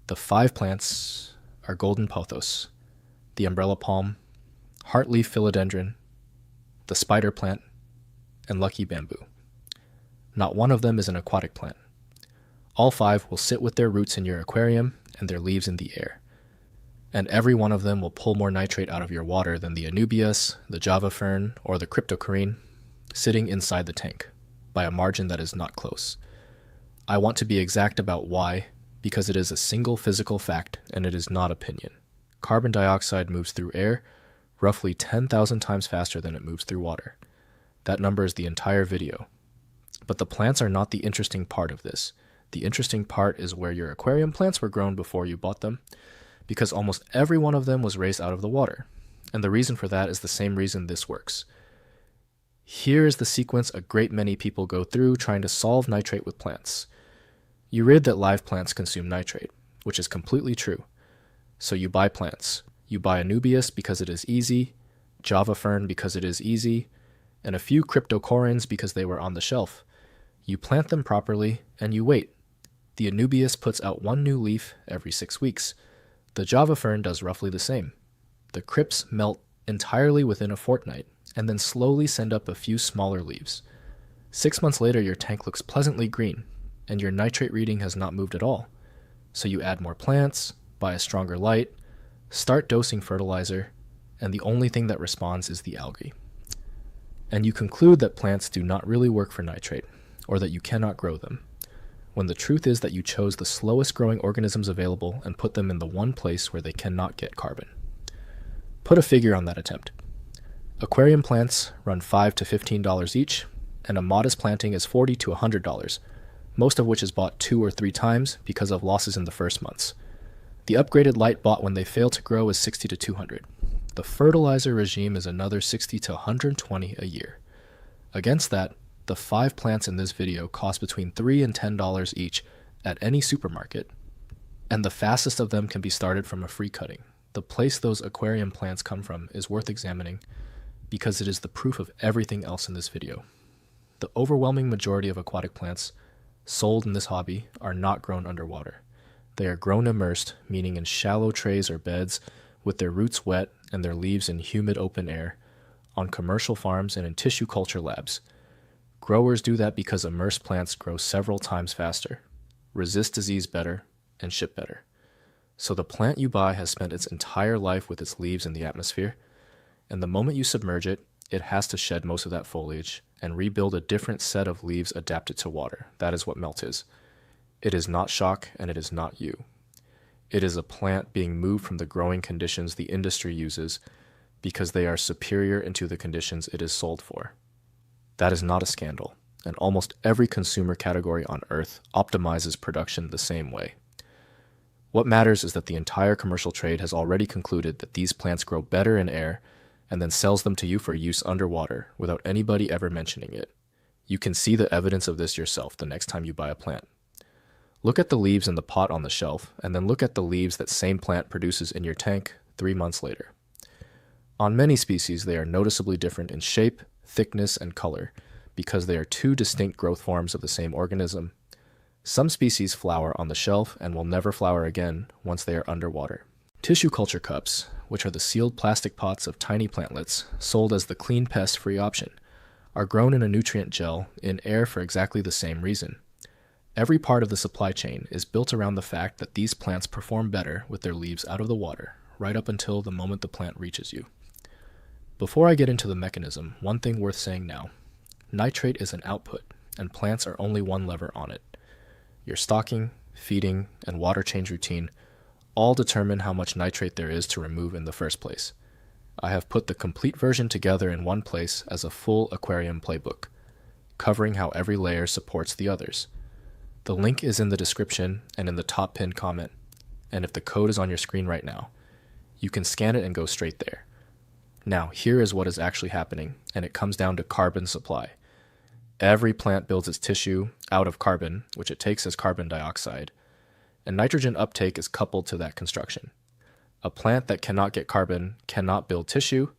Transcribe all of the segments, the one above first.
The 5 plants are golden pothos, the umbrella palm, heartleaf philodendron, the spider plant, and lucky bamboo. Not one of them is an aquatic plant. All 5 will sit with their roots in your aquarium and their leaves in the air. And every one of them will pull more nitrate out of your water than the anubias, the java fern, or the cryptococcine sitting inside the tank, by a margin that is not close. I want to be exact about why, because it is a single physical fact and it is not opinion. Carbon dioxide moves through air roughly 10,000 times faster than it moves through water. That number is the entire video. But the plants are not the interesting part of this. The interesting part is where your aquarium plants were grown before you bought them, because almost every one of them was raised out of the water. And the reason for that is the same reason this works. Here is the sequence a great many people go through trying to solve nitrate with plants. You read that live plants consume nitrate, which is completely true. So you buy plants. You buy anubias because it is easy, java fern because it is easy, and a few cryptococcines because they were on the shelf. You plant them properly, and you wait. The anubias puts out 1 new leaf every 6 weeks. The java fern does roughly the same. The crypts melt entirely within a fortnight, and then slowly send up a few smaller leaves. 6 months later, your tank looks pleasantly green, and your nitrate reading has not moved at all. So you add more plants, buy a stronger light, start dosing fertilizer, and the only thing that responds is the algae. And you conclude that plants do not really work for nitrate, or that you cannot grow them, when the truth is that you chose the slowest growing organisms available and put them in the one place where they cannot get carbon. Put a figure on that attempt. Aquarium plants run $5 to $15 each, and a modest planting is $40 to $100, most of which is bought 2 or 3 times because of losses in the first months. The upgraded light bought when they fail to grow is $60 to $200. The fertilizer regime is another $60 to $120 a year. Against that, the 5 plants in this video cost between $3 and $10 each at any supermarket, and the fastest of them can be started from a free cutting. The place those aquarium plants come from is worth examining because it is the proof of everything else in this video. The overwhelming majority of aquatic plants sold in this hobby are not grown underwater. They are grown immersed, meaning in shallow trays or beds, with their roots wet and their leaves in humid open air, on commercial farms and in tissue culture labs. Growers do that because immersed plants grow several times faster, resist disease better, and ship better. So the plant you buy has spent its entire life with its leaves in the atmosphere, and the moment you submerge it, it has to shed most of that foliage and rebuild a different set of leaves adapted to water. That is what melt is. It is not shock, and it is not you. It is a plant being moved from the growing conditions the industry uses because they are superior into the conditions it is sold for. That is not a scandal, and almost every consumer category on Earth optimizes production the same way. What matters is that the entire commercial trade has already concluded that these plants grow better in air and then sells them to you for use underwater without anybody ever mentioning it. You can see the evidence of this yourself the next time you buy a plant. Look at the leaves in the pot on the shelf, and then look at the leaves that same plant produces in your tank 3 months later. On many species, they are noticeably different in shape, thickness, and color because they are 2 distinct growth forms of the same organism. Some species flower on the shelf and will never flower again once they are underwater. Tissue culture cups, which are the sealed plastic pots of tiny plantlets sold as the clean pest-free option, are grown in a nutrient gel in air for exactly the same reason. Every part of the supply chain is built around the fact that these plants perform better with their leaves out of the water, right up until the moment the plant reaches you. Before I get into the mechanism, one thing worth saying now. Nitrate is an output, and plants are only one lever on it. Your stocking, feeding, and water change routine all determine how much nitrate there is to remove in the first place. I have put the complete version together in one place as a full aquarium playbook, covering how every layer supports the others. The link is in the description and in the top pinned comment, and if the code is on your screen right now, you can scan it and go straight there. Now, here is what is actually happening, and it comes down to carbon supply. Every plant builds its tissue out of carbon, which it takes as carbon dioxide, and nitrogen uptake is coupled to that construction. A plant that cannot get carbon cannot build tissue,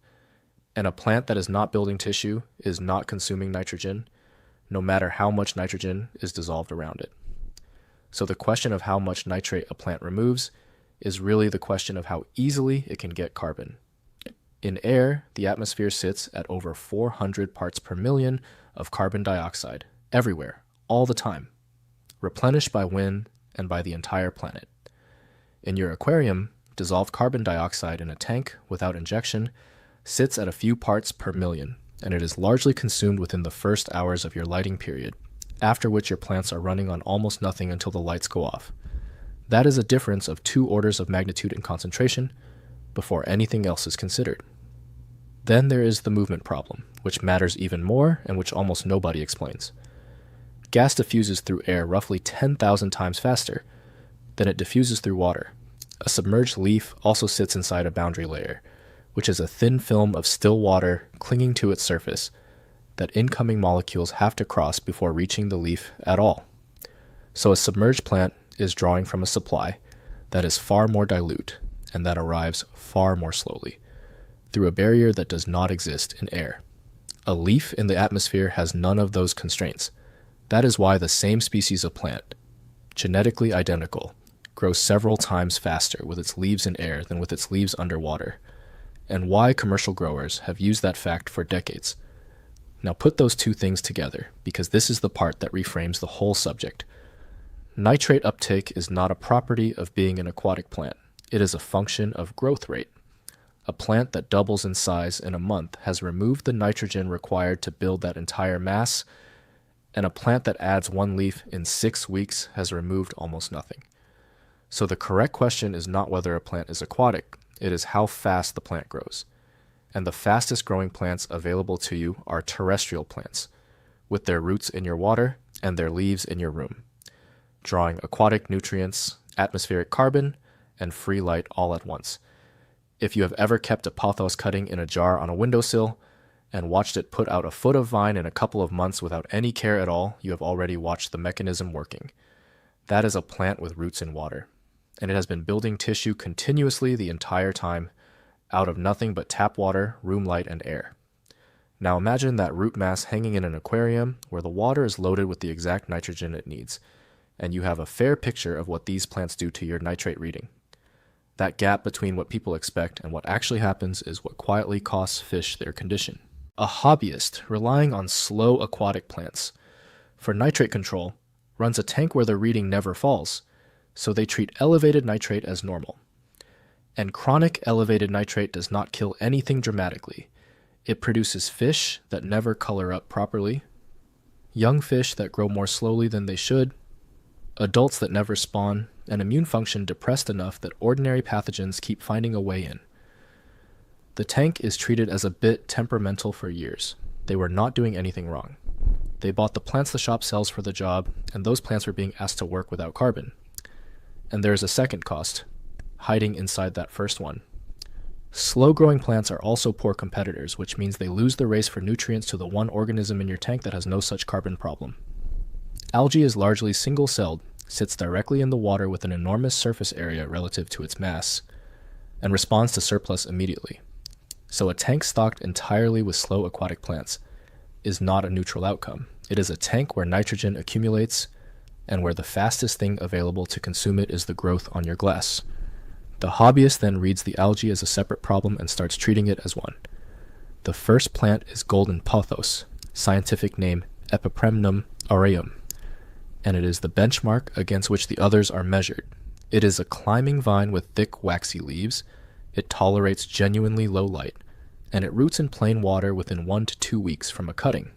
and a plant that is not building tissue is not consuming nitrogen, no matter how much nitrogen is dissolved around it. So the question of how much nitrate a plant removes is really the question of how easily it can get carbon. In air, the atmosphere sits at over 400 parts per million of carbon dioxide, everywhere, all the time, replenished by wind and by the entire planet. In your aquarium, dissolved carbon dioxide in a tank without injection sits at a few parts per million, and it is largely consumed within the first hours of your lighting period, after which your plants are running on almost nothing until the lights go off. That is a difference of 2 orders of magnitude in concentration before anything else is considered. Then there is the movement problem, which matters even more and which almost nobody explains. Gas diffuses through air roughly 10,000 times faster than it diffuses through water. A submerged leaf also sits inside a boundary layer, which is a thin film of still water clinging to its surface that incoming molecules have to cross before reaching the leaf at all. So a submerged plant is drawing from a supply that is far more dilute and that arrives far more slowly, through a barrier that does not exist in air. A leaf in the atmosphere has none of those constraints. That is why the same species of plant, genetically identical, grows several times faster with its leaves in air than with its leaves underwater, and why commercial growers have used that fact for decades. Now put those two things together, because this is the part that reframes the whole subject. Nitrate uptake is not a property of being an aquatic plant. It is a function of growth rate. A plant that doubles in size in a month has removed the nitrogen required to build that entire mass, and a plant that adds 1 leaf in 6 weeks has removed almost nothing. So the correct question is not whether a plant is aquatic, it is how fast the plant grows. And the fastest growing plants available to you are terrestrial plants, with their roots in your water and their leaves in your room, drawing aquatic nutrients, atmospheric carbon, and free light all at once. If you have ever kept a pothos cutting in a jar on a windowsill and watched it put out a foot of vine in a couple of months without any care at all, you have already watched the mechanism working. That is a plant with roots in water, and it has been building tissue continuously the entire time, out of nothing but tap water, room light, and air. Now imagine that root mass hanging in an aquarium where the water is loaded with the exact nitrogen it needs, and you have a fair picture of what these plants do to your nitrate reading. That gap between what people expect and what actually happens is what quietly costs fish their condition. A hobbyist relying on slow aquatic plants for nitrate control runs a tank where the reading never falls, so they treat elevated nitrate as normal. And chronic elevated nitrate does not kill anything dramatically. It produces fish that never color up properly, young fish that grow more slowly than they should, adults that never spawn, and immune function depressed enough that ordinary pathogens keep finding a way in. The tank is treated as a bit temperamental for years. They were not doing anything wrong. They bought the plants the shop sells for the job, and those plants were being asked to work without carbon. And there is a second cost, hiding inside that first one. Slow-growing plants are also poor competitors, which means they lose the race for nutrients to the one organism in your tank that has no such carbon problem. Algae is largely single-celled, sits directly in the water with an enormous surface area relative to its mass, and responds to surplus immediately. So a tank stocked entirely with slow aquatic plants is not a neutral outcome. It is a tank where nitrogen accumulates and where the fastest thing available to consume it is the growth on your glass. The hobbyist then reads the algae as a separate problem and starts treating it as one. The first plant is golden pothos, scientific name Epipremnum aureum, and it is the benchmark against which the others are measured. It is a climbing vine with thick, waxy leaves. It tolerates genuinely low light, and it roots in plain water within 1 to 2 weeks from a cutting.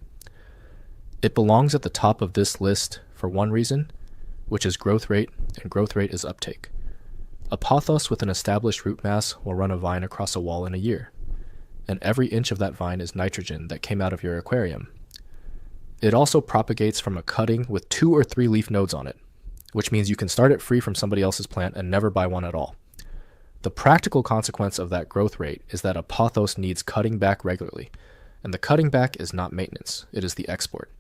It belongs at the top of this list for one reason, which is growth rate, and growth rate is uptake. A pothos with an established root mass will run a vine across a wall in a year, and every inch of that vine is nitrogen that came out of your aquarium. It also propagates from a cutting with 2 or 3 leaf nodes on it, which means you can start it free from somebody else's plant and never buy one at all. The practical consequence of that growth rate is that a pothos needs cutting back regularly, and the cutting back is not maintenance, it is the export.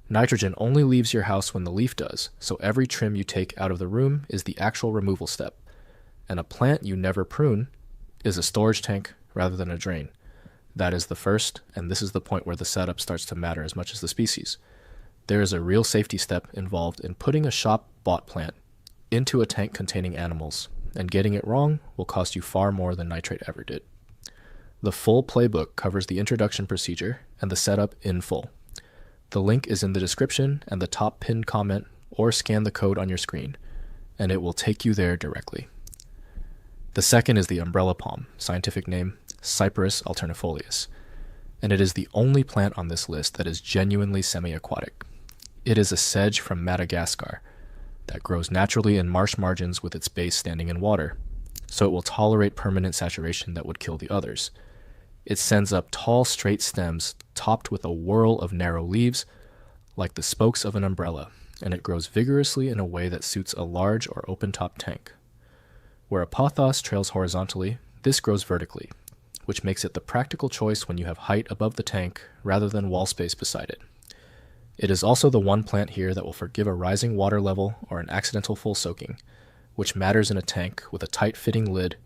Nitrogen only leaves your house when the leaf does, so every trim you take out of the room is the actual removal step. And a plant you never prune is a storage tank rather than a drain. That is the first, and this is the point where the setup starts to matter as much as the species. There is a real safety step involved in putting a shop-bought plant into a tank containing animals, and getting it wrong will cost you far more than Nitrate ever did. The full playbook covers the introduction procedure and the setup in full. The link is in the description and the top pinned comment, or scan the code on your screen, and it will take you there directly. The second is the umbrella palm, scientific name Cyperus alternifolius, and it is the only plant on this list that is genuinely semi-aquatic. It is a sedge from Madagascar that grows naturally in marsh margins with its base standing in water, so it will tolerate permanent saturation that would kill the others. It sends up tall, straight stems topped with a whorl of narrow leaves, like the spokes of an umbrella, and it grows vigorously in a way that suits a large or open-top tank. Where a pothos trails horizontally, this grows vertically, which makes it the practical choice when you have height above the tank rather than wall space beside it. It is also the one plant here that will forgive a rising water level or an accidental full soaking, which matters in a tank with a tight-fitting lid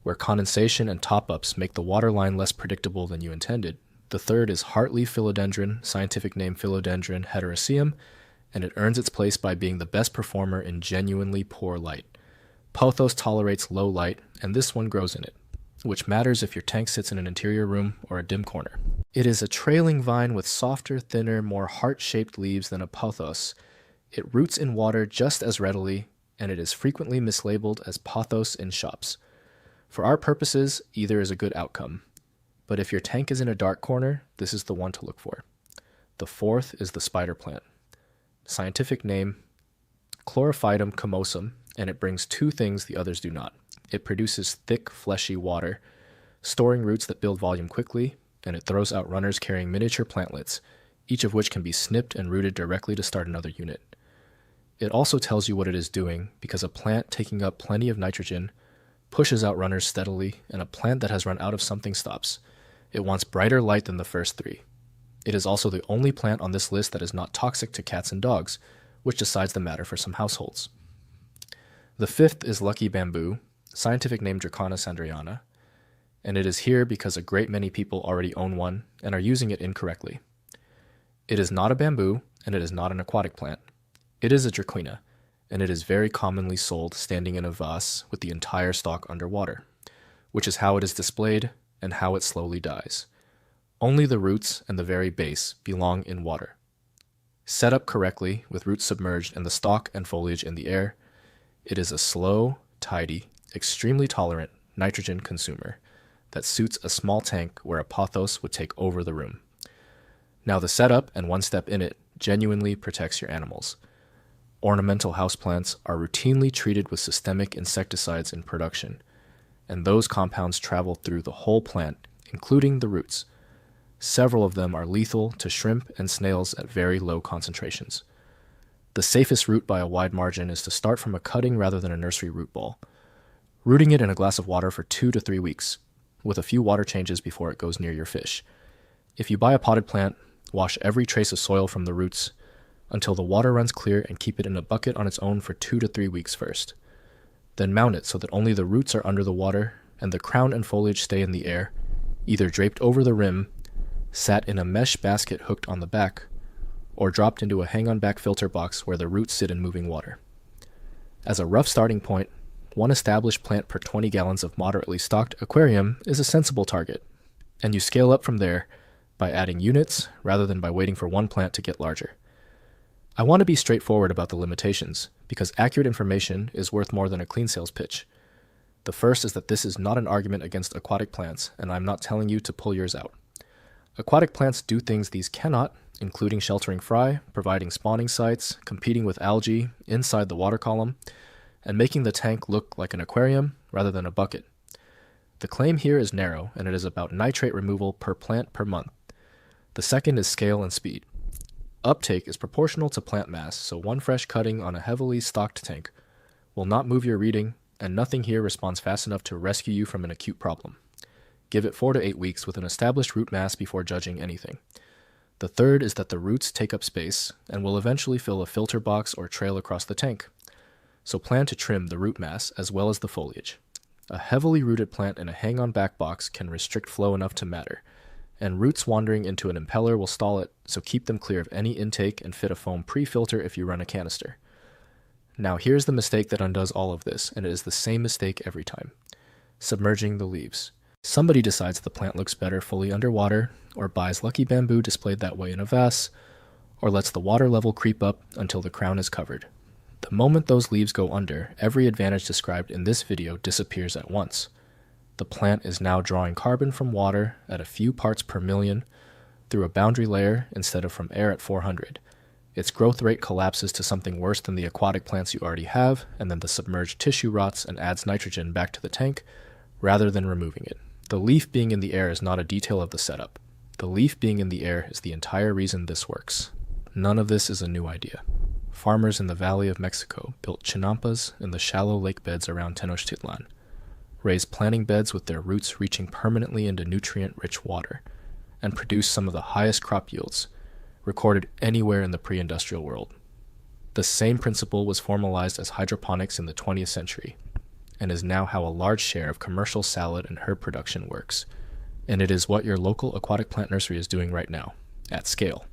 where condensation and top-ups make the water line less predictable than you intended. The third is heartleaf philodendron, scientific name Philodendron heteroecium, and it earns its place by being the best performer in genuinely poor light. Pothos tolerates low light, and this one grows in it, which matters if your tank sits in an interior room or a dim corner. It is a trailing vine with softer, thinner, more heart-shaped leaves than a pothos. It roots in water just as readily, and it is frequently mislabeled as pothos in shops. For our purposes, either is a good outcome, but if your tank is in a dark corner, this is the one to look for. The fourth is the spider plant. Scientific name Chlorophytum comosum, and it brings two things the others do not. It produces thick, fleshy water, storing roots that build volume quickly, and it throws out runners carrying miniature plantlets, each of which can be snipped and rooted directly to start another unit. It also tells you what it is doing, because a plant taking up plenty of nitrogen pushes out runners steadily, and a plant that has run out of something stops. It wants brighter light than the first three. It is also the only plant on this list that is not toxic to cats and dogs, which decides the matter for some households. The fifth is lucky bamboo, scientific name Dracona sandriana, and it is here because a great many people already own one and are using it incorrectly. It is not a bamboo, and it is not an aquatic plant. It is a dracaena, and it is very commonly sold standing in a vase with the entire stalk underwater, which is how it is displayed and how it slowly dies. Only the roots and the very base belong in water. Set up correctly, with roots submerged and the stalk and foliage in the air, it is a slow, tidy, extremely tolerant nitrogen consumer that suits a small tank where a pothos would take over the room. Now the setup and one step in it genuinely protects your animals. Ornamental houseplants are routinely treated with systemic insecticides in production, and those compounds travel through the whole plant, including the roots. Several of them are lethal to shrimp and snails at very low concentrations. The safest route by a wide margin is to start from a cutting rather than a nursery root ball, rooting it in a glass of water for 2 to 3 weeks, with a few water changes before it goes near your fish. If you buy a potted plant, wash every trace of soil from the roots until the water runs clear and keep it in a bucket on its own for 2 to 3 weeks first. Then mount it so that only the roots are under the water and the crown and foliage stay in the air, either draped over the rim, sat in a mesh basket hooked on the back, or dropped into a hang-on-back filter box where the roots sit in moving water. As a rough starting point, one established plant per 20 gallons of moderately stocked aquarium is a sensible target, and you scale up from there by adding units rather than by waiting for one plant to get larger. I want to be straightforward about the limitations, because accurate information is worth more than a clean sales pitch. The first is that this is not an argument against aquatic plants, and I'm not telling you to pull yours out. Aquatic plants do things these cannot, including sheltering fry, providing spawning sites, competing with algae inside the water column, and making the tank look like an aquarium rather than a bucket. The claim here is narrow, and it is about nitrate removal per plant per month. The second is scale and speed. Uptake is proportional to plant mass, so one fresh cutting on a heavily stocked tank will not move your reading, and nothing here responds fast enough to rescue you from an acute problem. Give it 4 to 8 weeks with an established root mass before judging anything. The third is that the roots take up space and will eventually fill a filter box or trail across the tank, so plan to trim the root mass as well as the foliage. A heavily rooted plant in a hang-on back box can restrict flow enough to matter, and roots wandering into an impeller will stall it, so keep them clear of any intake and fit a foam pre-filter if you run a canister. Now here's the mistake that undoes all of this, and it is the same mistake every time. Submerging the leaves. Somebody decides the plant looks better fully underwater, or buys lucky bamboo displayed that way in a vase, or lets the water level creep up until the crown is covered. The moment those leaves go under, every advantage described in this video disappears at once. The plant is now drawing carbon from water at a few parts per million through a boundary layer instead of from air at 400. Its growth rate collapses to something worse than the aquatic plants you already have, and then the submerged tissue rots and adds nitrogen back to the tank rather than removing it. The leaf being in the air is not a detail of the setup. The leaf being in the air is the entire reason this works. None of this is a new idea. Farmers in the Valley of Mexico built chinampas in the shallow lake beds around Tenochtitlan, raised planting beds with their roots reaching permanently into nutrient-rich water, and produced some of the highest crop yields recorded anywhere in the pre-industrial world. The same principle was formalized as hydroponics in the 20th century, and is now how a large share of commercial salad and herb production works, and it is what your local aquatic plant nursery is doing right now, at scale,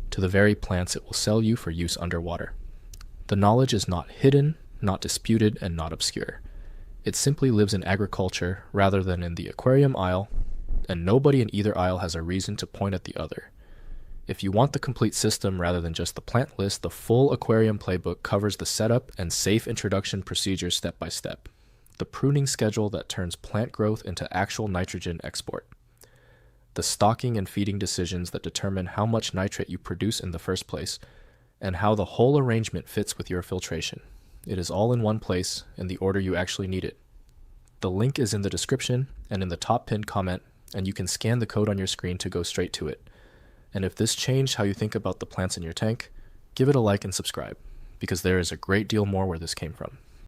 to the very plants it will sell you for use underwater. The knowledge is not hidden, not disputed, and not obscure. It simply lives in agriculture rather than in the aquarium aisle, and nobody in either aisle has a reason to point at the other. If you want the complete system rather than just the plant list, the full aquarium playbook covers the setup and safe introduction procedures step by step, the pruning schedule that turns plant growth into actual nitrogen export, the stocking and feeding decisions that determine how much nitrate you produce in the first place, and how the whole arrangement fits with your filtration. It is all in one place, in the order you actually need it. The link is in the description and in the top pinned comment, and you can scan the code on your screen to go straight to it. And if this changed how you think about the plants in your tank, give it a like and subscribe, because there is a great deal more where this came from.